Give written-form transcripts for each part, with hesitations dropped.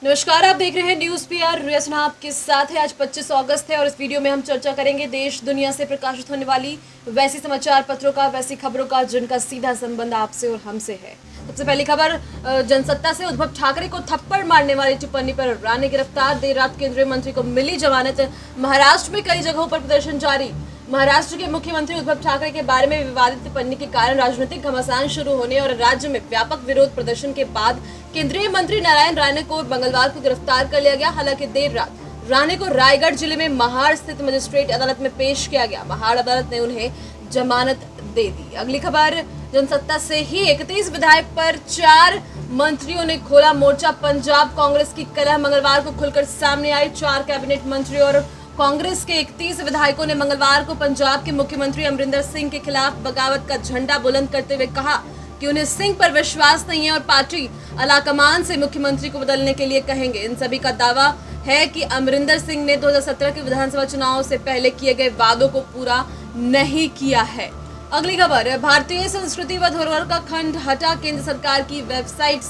नमस्कार, आप देख रहे हैं न्यूज पीआर। रिया आपके साथ है। आज 25 अगस्त है और इस वीडियो में हम चर्चा करेंगे देश दुनिया से प्रकाशित होने वाली वैसी समाचार पत्रों का, वैसी खबरों का जिनका सीधा संबंध आपसे और हमसे है। सबसे पहली खबर, जनसत्ता से उद्धव ठाकरे को थप्पड़ मारने वाली टिप्पणी पर राणे गिरफ्तार। देर रात केंद्रीय मंत्री को मिली जमानत। महाराष्ट्र में कई जगहों पर प्रदर्शन जारी। महाराष्ट्र के मुख्यमंत्री उद्धव ठाकरे के बारे में विवादित टिप्पणी के कारण राजनीतिक घमासान शुरू होने और राज्य में व्यापक विरोध प्रदर्शन के बाद केंद्रीय मंत्री नारायण राणे को मंगलवार को गिरफ्तार कर लिया गया। हालांकि देर रात राणे को रायगढ़ जिले में महाड़ स्थित मजिस्ट्रेट अदालत में पेश किया गया। महाड़ अदालत ने उन्हें जमानत दे दी। अगली खबर, जनसत्ता से ही 31 विधायक पर 4 मंत्रियों ने खोला मोर्चा। पंजाब कांग्रेस की कलह मंगलवार को खुलकर सामने आई। 4 कैबिनेट मंत्री और कांग्रेस के 31 विधायकों ने मंगलवार को पंजाब के मुख्यमंत्री अमरिंदर सिंह के खिलाफ बगावत का झंडा बुलंद करते हुए कहा कि उन्हें सिंह पर विश्वास नहीं है और पार्टी आलाकमान से मुख्यमंत्री को बदलने के लिए कहेंगे। इन सभी का दावा है कि अमरिंदर सिंह ने 2017 के विधानसभा चुनाव से पहले किए गए वादों को पूरा नहीं किया है। अगली खबर, भारतीय संस्कृति व धरोहर का खंड हटा। केंद्र सरकार की वेबसाइट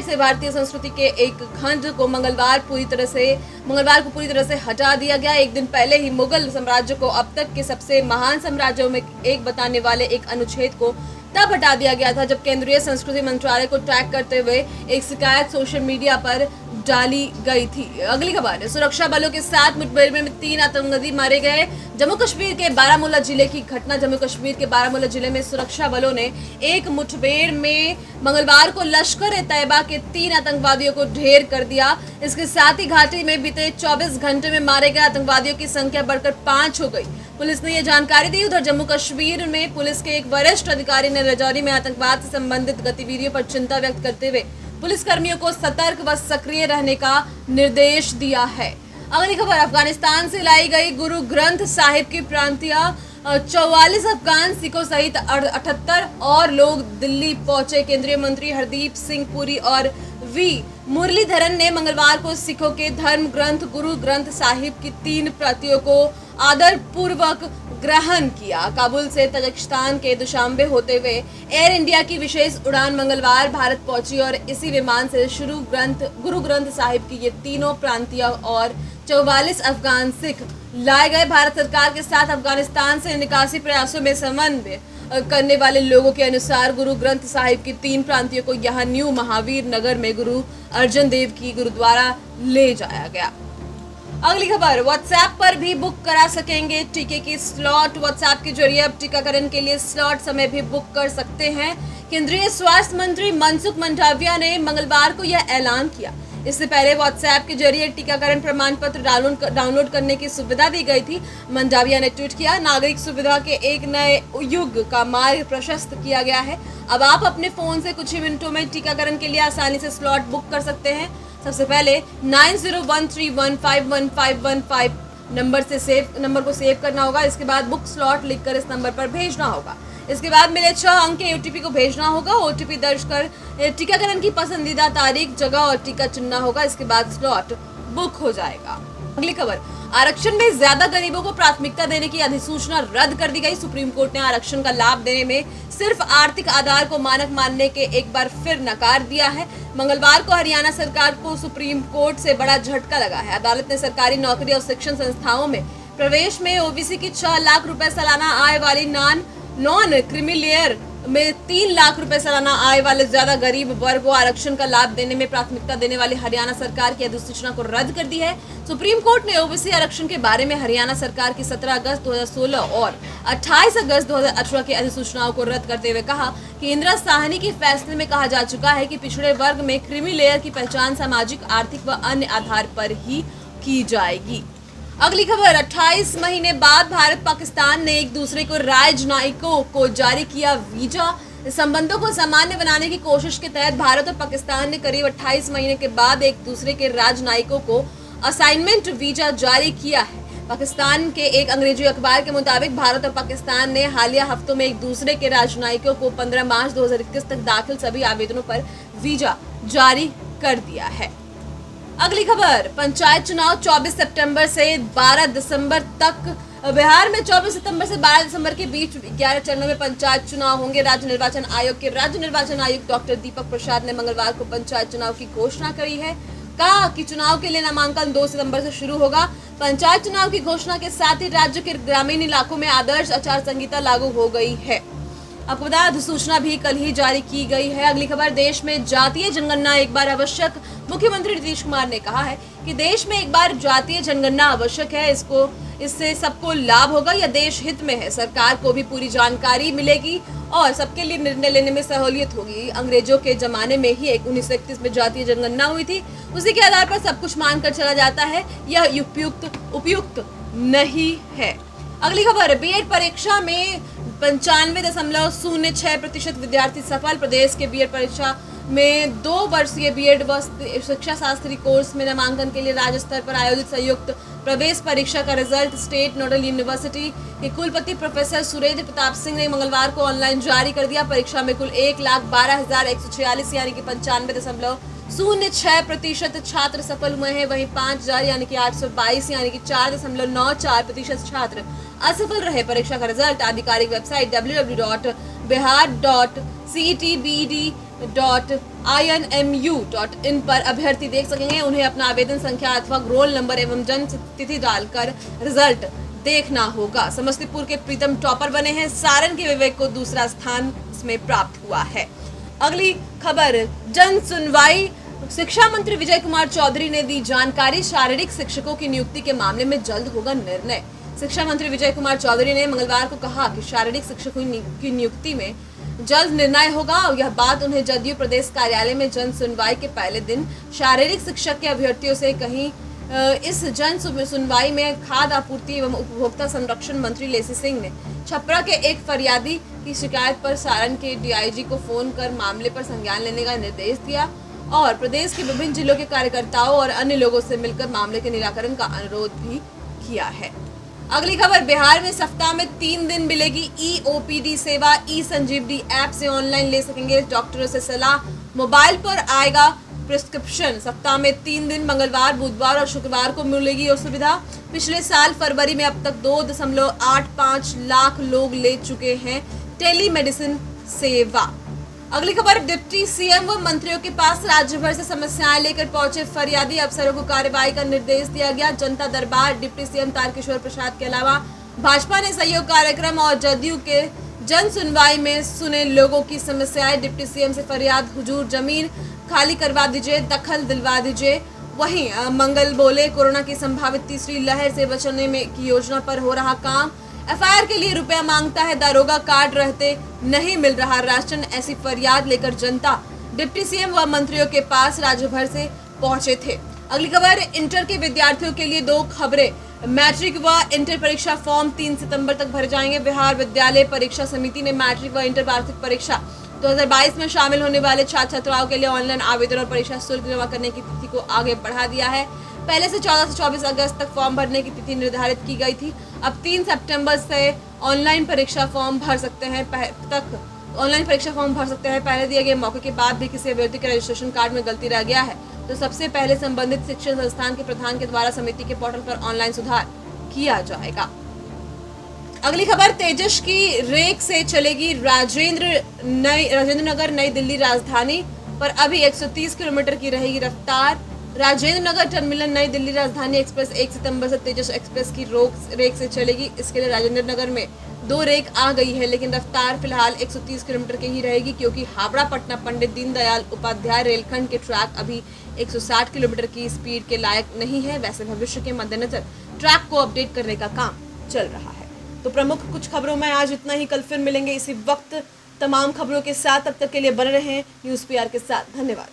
से भारतीय संस्कृति के एक खंड को मंगलवार को पूरी तरह से हटा दिया गया। एक दिन पहले ही मुगल साम्राज्य को अब तक के सबसे महान साम्राज्यों में एक बताने वाले एक अनुच्छेद को तब हटा दिया गया था जब केंद्रीय संस्कृति मंत्रालय को ट्रैक करते हुए एक शिकायत सोशल मीडिया पर डाली गई थी। अगली खबर, सुरक्षा बलों के साथ मुठभेड़ में 3 आतंकवादी मारे गए। जम्मू कश्मीर के बारामूला जिले की घटना। जम्मू कश्मीर के बारामूला जिले में सुरक्षा बलों ने एक मुठभेड़ में मंगलवार को लश्कर-ए-तैयबा के 3 आतंकवादियों को ढेर कर दिया। इसके साथ ही घाटी में बीते 24 घंटे में मारे गए आतंकवादियों की संख्या बढ़कर 5 हो गई। पुलिस ने यह जानकारी दी। उधर जम्मू कश्मीर में पुलिस के एक वरिष्ठ अधिकारी ने राजौरी में आतंकवाद से संबंधित गतिविधियों पर चिंता व्यक्त करते हुए पुलिस कर्मियों को सतर्क व सक्रिय रहने का निर्देश दिया है। अगली खबर, अफगानिस्तान से लाई गई गुरु ग्रंथ साहिब की प्रांतिया। 44 अफगान सिखों सहित 78 और लोग दिल्ली पहुंचे। केंद्रीय मंत्री हरदीप सिंह पुरी और वी मुरलीधरन ने मंगलवार को सिखों के धर्म ग्रंथ गुरु ग्रंथ साहिब की 3 प्रतियों को आदर पूर्वक ग्रहण किया। काबुल से तजाकिस्तान के दुशांबे होते हुए एयर इंडिया की विशेष उड़ान मंगलवार भारत पहुंची और इसी विमान से गुरु ग्रंथ साहिब की ये तीनों प्रांतीय और 44 अफगान सिख लाए गए। भारत सरकार के साथ अफगानिस्तान से निकासी प्रयासों में समन्वय करने वाले लोगों के अनुसार गुरु ग्रंथ साहिब की 3 प्रांतियों को यहाँ न्यू महावीर नगर में गुरु अर्जन देव की गुरुद्वारा ले जाया गया। अगली खबर, व्हाट्सएप पर भी बुक करा सकेंगे टीके की स्लॉट। व्हाट्सएप के जरिए अब टीकाकरण के लिए स्लॉट समय भी बुक कर सकते हैं। केंद्रीय स्वास्थ्य मंत्री मनसुख मंडाविया ने मंगलवार को यह ऐलान किया। इससे पहले व्हाट्सएप के जरिए टीकाकरण प्रमाण पत्र डाउनलोड करने की सुविधा दी गई थी। मंडाविया ने ट्वीट किया, नागरिक सुविधा के एक नए युग का मार्ग प्रशस्त किया गया है। अब आप अपने फोन से कुछ ही मिनटों में टीकाकरण के लिए आसानी से स्लॉट बुक कर सकते हैं। सबसे पहले 9013151515 नंबर को सेव करना होगा। इसके बाद बुक स्लॉट लिखकर इस नंबर पर भेजना होगा। इसके बाद मिले 6 अंक के ओटीपी को भेजना होगा। ओटीपी दर्ज कर टीकाकरण की पसंदीदा तारीख, जगह और टीका चुनना होगा। इसके बाद स्लॉट बुक हो जाएगा। अगली खबर, आरक्षण में ज्यादा गरीबों को प्राथमिकता देने की अधिसूचना रद्द कर दी गई। सुप्रीम कोर्ट ने आरक्षण का लाभ देने में सिर्फ आर्थिक आधार को मानक मानने के एक बार फिर नकार दिया है। मंगलवार को हरियाणा सरकार को सुप्रीम कोर्ट से बड़ा झटका लगा है। अदालत ने सरकारी नौकरी और शिक्षण संस्थाओं में प्रवेश में ओबीसी की 6 लाख रुपए सालाना आय वाली नॉन क्रीमीलेयर में 3 लाख रुपए सालाना आय वाले ज्यादा गरीब वर्ग को आरक्षण का लाभ देने में प्राथमिकता देने वाली हरियाणा सरकार की अधिसूचना को रद्द कर दी है। सुप्रीम कोर्ट ने ओबीसी आरक्षण के बारे में हरियाणा सरकार की 17 अगस्त 2016 और 28 अगस्त 2018 की अधिसूचनाओं को रद्द करते हुए कहा कि इंदिरा साहनी के फैसले में कहा जा चुका है कि पिछड़े वर्ग में क्रीमी लेयर की पहचान सामाजिक, आर्थिक व अन्य आधार पर ही की जाएगी। अगली खबर, 28 महीने बाद भारत पाकिस्तान ने एक दूसरे को राजनयिकों को जारी किया वीजा। संबंधों को सामान्य बनाने की कोशिश के तहत भारत और पाकिस्तान ने करीब 28 महीने के बाद एक दूसरे के राजनयिकों को असाइनमेंट वीजा जारी किया है। पाकिस्तान के एक अंग्रेजी अखबार के मुताबिक भारत और पाकिस्तान ने हालिया हफ्तों में एक दूसरे के राजनयिकों को 15 मार्च 2021 तक दाखिल सभी आवेदनों पर वीजा जारी कर दिया है। अगली खबर, पंचायत चुनाव 24 सितंबर से 12 दिसंबर तक बिहार में 24 सितंबर से 12 दिसंबर के बीच 11 चरणों में पंचायत चुनाव होंगे। राज्य निर्वाचन आयोग के राज्य निर्वाचन आयुक्त डॉक्टर दीपक प्रसाद ने मंगलवार को पंचायत चुनाव की घोषणा करी है। कहा कि चुनाव के लिए नामांकन 2 सितंबर से शुरू होगा। पंचायत चुनाव की घोषणा के साथ ही राज्य के ग्रामीण इलाकों में आदर्श आचार संहिता लागू हो गई है। आपको बता अधिसूचना भी कल ही जारी की गई है। अगली खबर, देश में जातीय जनगणना एक बार आवश्यक। मुख्यमंत्री नीतीश कुमार ने कहा है कि देश में एक बार जातीय जनगणना आवश्यक है। इससे सबको लाभ होगा, यह देश हित में है। सरकार को भी पूरी जानकारी मिलेगी और सबके लिए निर्णय लेने में सहूलियत होगी। अंग्रेजों के जमाने में ही 1931 में जातीय जनगणना हुई थी, उसी के आधार पर सब कुछ मानकर चला जाता है। यह उपयुक्त नहीं है। अगली खबर, बीएड परीक्षा में 95.06% विद्यार्थी सफल। प्रदेश के बीएड परीक्षा में 2 वर्षीय बीएड व शिक्षा शास्त्री कोर्स में नामांकन के लिए राज्य स्तर पर आयोजित संयुक्त प्रवेश परीक्षा का रिजल्ट स्टेट नोडल यूनिवर्सिटी के कुलपति प्रोफेसर सुरेंद्र प्रताप सिंह ने मंगलवार को ऑनलाइन जारी कर दिया। परीक्षा में कुल 1,12,146 यानी कि 95.06% छात्र सफल हुए हैं। वहीं 5,000 यानी कि 822 यानी कि 4.94% छात्र असफल रहे। परीक्षा का रिजल्ट आधिकारिक वेबसाइट www.bihar.cetbed.inmu.in पर अभ्यर्थी देख सकेंगे। उन्हें अपना आवेदन संख्या अथवा रोल नंबर एवं जन्म तिथि डालकर रिजल्ट देखना होगा। समस्तीपुर के प्रीतम टॉपर बने हैं। सारण के विवेक को दूसरा स्थान इसमें प्राप्त हुआ है। अगली खबर, जन सुनवाई। शिक्षा मंत्री विजय कुमार चौधरी ने दी जानकारी। शारीरिक शिक्षकों की नियुक्ति के मामले में जल्द होगा निर्णय। शिक्षा मंत्री विजय कुमार चौधरी ने मंगलवार को कहा कि शारीरिक शिक्षकों की नियुक्ति में जल्द निर्णय होगा। और यह बात उन्हें जदयू प्रदेश कार्यालय में जन सुनवाई के पहले दिन शारीरिक शिक्षक के अभ्यर्थियों से कहीं। इस जन सुनवाई में खाद्य आपूर्ति एवं उपभोक्ता संरक्षण मंत्री लेसी सिंह ने छपरा के एक फरियादी की शिकायत पर सारण के डीआईजी को फोन कर मामले पर संज्ञान लेने का निर्देश दिया और प्रदेश के विभिन्न जिलों के कार्यकर्ताओं और अन्य लोगों से मिलकर मामले के निराकरण का अनुरोध भी किया है। अगली खबर, बिहार में सप्ताह में 3 दिन मिलेगी ई-ओपीडी सेवा। ई संजीवनी ऐप से ऑनलाइन ले सकेंगे डॉक्टरों से सलाह। मोबाइल पर आएगा प्रिस्क्रिप्शन। सप्ताह में 3 दिन मंगलवार, बुधवार और शुक्रवार को मिलेगी यह सुविधा। पिछले साल फरवरी में अब तक 2.85 लाख लोग ले चुके हैं टेलीमेडिसिन सेवा। अगली खबर, डिप्टी सीएम व मंत्रियों के पास राज्य भर से समस्याएं लेकर पहुंचे फरियादी अफसरों को कार्रवाई का निर्देश दिया गया। जनता दरबार, डिप्टी सीएम तारकिशोर प्रसाद के अलावा भाजपा ने सहयोग कार्यक्रम और जदयू के जन सुनवाई में सुने लोगों की समस्याएं। डिप्टी सीएम से फरियाद, हुजूर जमीन खाली करवा दीजिए, दखल दिलवा दीजिए। वहीं मंगल बोले, कोरोना की संभावित तीसरी लहर से बचने में की योजना पर हो रहा काम। एफआईआर के लिए रुपया मांगता है, दारोगा कार्ड रहते नहीं मिल रहा राशन। ऐसी फरियाद लेकर जनता डिप्टी सीएम व मंत्रियों के पास राज्य भर से पहुंचे थे। अगली खबर, इंटर के विद्यार्थियों के लिए 2 खबरें। मैट्रिक व इंटर परीक्षा फॉर्म 3 सितंबर तक भरे जाएंगे। बिहार विद्यालय परीक्षा समिति ने मैट्रिक व इंटर वार्षिक परीक्षा 2022 में शामिल होने वाले छात्र छात्राओं के लिए ऑनलाइन आवेदन और परीक्षा शुल्क जमा करने की तिथि को आगे बढ़ा दिया है। पहले से 14 से 24 अगस्त तक फॉर्म भरने की तिथि निर्धारित की गई थी। अब 3 सितंबर से ऑनलाइन परीक्षा फॉर्म भर सकते हैं। पहले दिए गए मौके के बाद भी किसी अभ्यर्थी के रजिस्ट्रेशन कार्ड में गलती रह गया है तो सबसे पहले संबंधित शिक्षण संस्थान के प्रधान के द्वारा समिति के पोर्टल पर ऑनलाइन सुधार किया जाएगा। अगली खबर, तेजस की रेक से चलेगी राजेंद्र नगर नई दिल्ली राजधानी पर अभी 130 किलोमीटर की रहेगी रफ्तार। राजेंद्र नगर टर्मिनल नई दिल्ली राजधानी एक्सप्रेस 1 सितंबर से तेजस एक्सप्रेस की रेक से चलेगी। इसके लिए राजेंद्र नगर में 2 रेक आ गई है, लेकिन रफ्तार फिलहाल 130 किलोमीटर की ही रहेगी क्योंकि हावड़ा पटना पंडित दीनदयाल उपाध्याय रेलखंड के ट्रैक अभी 160 किलोमीटर की स्पीड के लायक नहीं है। वैसे भविष्य के मद्देनजर ट्रैक को अपडेट करने का काम चल रहा है। तो प्रमुख कुछ खबरों में आज इतना ही। कल फिर मिलेंगे इसी वक्त तमाम खबरों के साथ। तब तक के लिए बने रहें न्यूज़ पीआर के साथ। धन्यवाद।